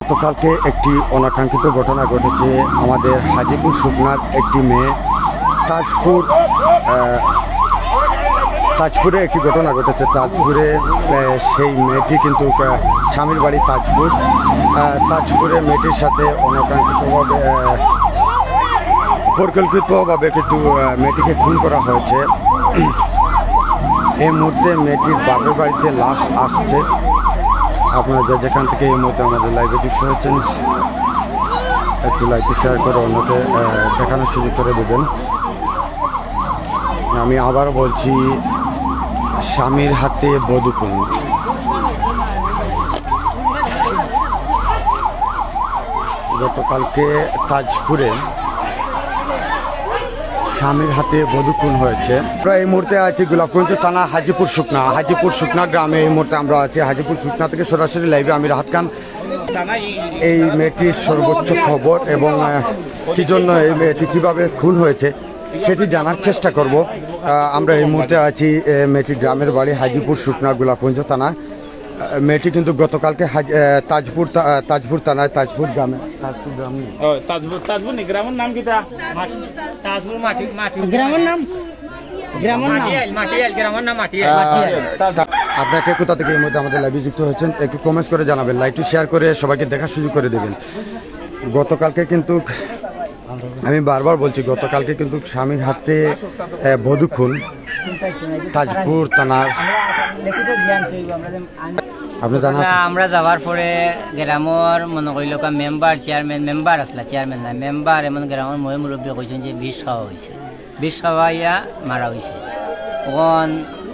গতকালকে একটি অনাকাঙ্ক্ষিত ঘটনা ঘটেছে আমাদের হাজিপুর শুকনার একটি মেয়ে তাজপুরে একটি ঘটনা ঘটেছে। তাজপুরে সেই মেয়েটি কিন্তু স্বামীর বাড়ি তাজপুরে মেয়েটির সাথে অনাকাঙ্ক্ষিতভাবে পরিকল্পিতভাবে কিন্তু মেয়েটিকে খুন করা হয়েছে। এই মুহূর্তে মেয়েটির বাপের বাড়িতে লাশ আসছে। আপনারা যেখান থেকে এই মুহূর্তে আমাদের লাইভে যুক্ত হয়েছেন একটু লাইভটি শেয়ার করে অন্যকে দেখানোর সুযোগ করে দেবেন। আমি আবার বলছি, স্বামীর হাতে বধূ খুন। গতকালকে তাজপুরে স্বামীর হাতে বধূ খুন হয়েছে। আমরা এই মুহূর্তে আছি গোলাপগঞ্জ থানা হাজিপুর শুকনা গ্রামে। এই মুহূর্তে আমরা আছি হাজিপুর শুকনা থেকে সরাসরি লাইভে আমি রাহাত খান। এই মেয়েটির সর্বোচ্চ খবর এবং কি জন্য এই মেয়েটি কিভাবে খুন হয়েছে সেটি জানার চেষ্টা করব। আমরা এই মুহূর্তে আছি মেয়েটির গ্রামের বাড়ি হাজিপুর শুকনা গোলাপগঞ্জ থানা। মেয়েটি কিন্তু গতকালকে তাজপুর থানায় তাজপুর গ্রামের আপনাকে কোথা থেকে এই মধ্যে আমাদের লাইভে যুক্ত হয়েছেন একটু কমেন্টস করে জানাবেন, লাইভটি শেয়ার করে সবাইকে দেখার সুযোগ করে দেবেন। গতকালকে কিন্তু আমি বারবার বলছি, গতকালকে কিন্তু স্বামীর হাতে বধূ খুন তাজপুর থানার। আমরা যাওয়ার পরে গ্রামের মনে করিল চেয়ারম্যান আসলা চেয়ারম্যান না মেম্বার এমন গ্রামের মহে মুরব্বী কইছেন যে বিষ খাওয়া হয়েছে, বিষ খাওয়াইয়া মারা হয়েছে। তখন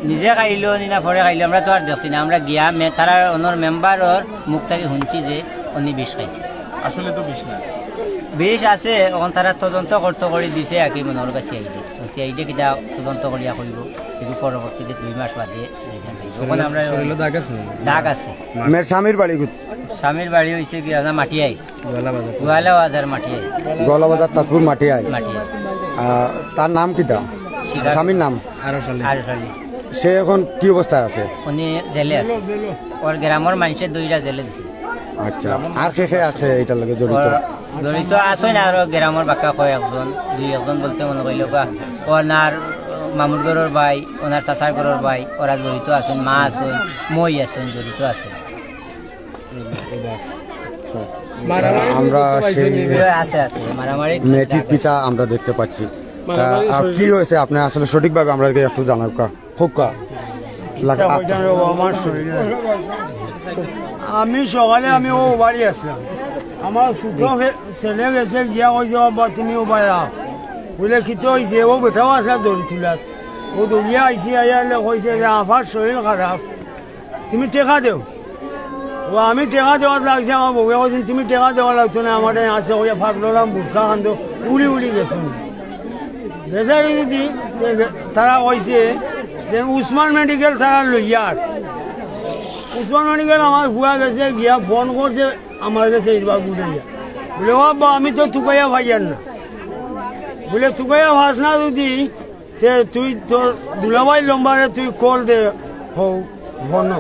নিজে খাইল না পরে খাইল আমরা তো আর দেখছি না। আমরা গিয়া তারা অনর মেম্বারর মুখ থেকে শুনছি যে উনি বিষ খাইছে। আসলে তো বিষ না, বিষ আছে। তখন তারা তদন্ত করতে করে দিছে আর কি মনের কাছে সিআইডি কিতা তদন্ত করিয়া করিব, কিন্তু পরবর্তীতে 2 মাস বাদে দাগ আছে। স্বামীর বাড়ি হয়েছে কি মাটিয়াই, গোয়ালাবাজার মাটিয়াই, গোয়ালাবাজার তাজপুর মাটিয়াই। তার নাম কিতা? স্বামীর নাম আরশালী। সে এখন কি অবস্থায় আছে? উনি জেলে আছে। ওর গ্রামের মানুষের 2টা জেলে দিছে। আচ্ছা, আর কে আছে এটার লগে জড়িত? আছে না আরো গ্রামের বাক্কা কয়েকজন, 2-1জন বলতে মনে করিল ওনার মামুর গড়ের ভাই, ওনার চাচার গড়ের ভাই, ওরা জড়িত আছেন। মা আছেন, মই আছেন, জড়িত আছে। আমরা সেই মারামারি মেয়েটির পিতা আমরা দেখতে পাচ্ছি। কি হয়েছে আপনি আসলে সঠিকভাবে আমরা একটু জানাব। আমি সকালে আমি ও বাড়ি আসলাম, আমার ছোট ছেলে গেছে গিয়া কইছে তুমি ও বাড়ি বলে কিছু হয়েছে। ও বেটাও আসলে দড়ি তুলাত, ও দড়িয়া আইসি আইয়ালে কইছে যে আমার শরীর খারাপ, তুমি টেকা দেও। ও আমি টেকা দেওয়ার লাগছে, আমার বউকে কইছেন তুমি টেকা দেওয়া লাগতো না, আমার আছে ওই ফাঁকলাম বুটকা খান্দ উড়ি গেছে। বেচারি যদি তারা কইছে যে উসমান মেডিকেল তারা লইয়ার, উসমান মেডিকেল আমার ভুয়া গেছে গিয়া ফোন করছে আমার কাছে এইবার বুঝাইয়া বলে ও বা আমি তো তুকাইয়া ভাইয়ার না, বলে তুকাইয়া ভাস না যদি তুই তোর দুলাভাই লম্বারে তুই কল দে হো ঘন।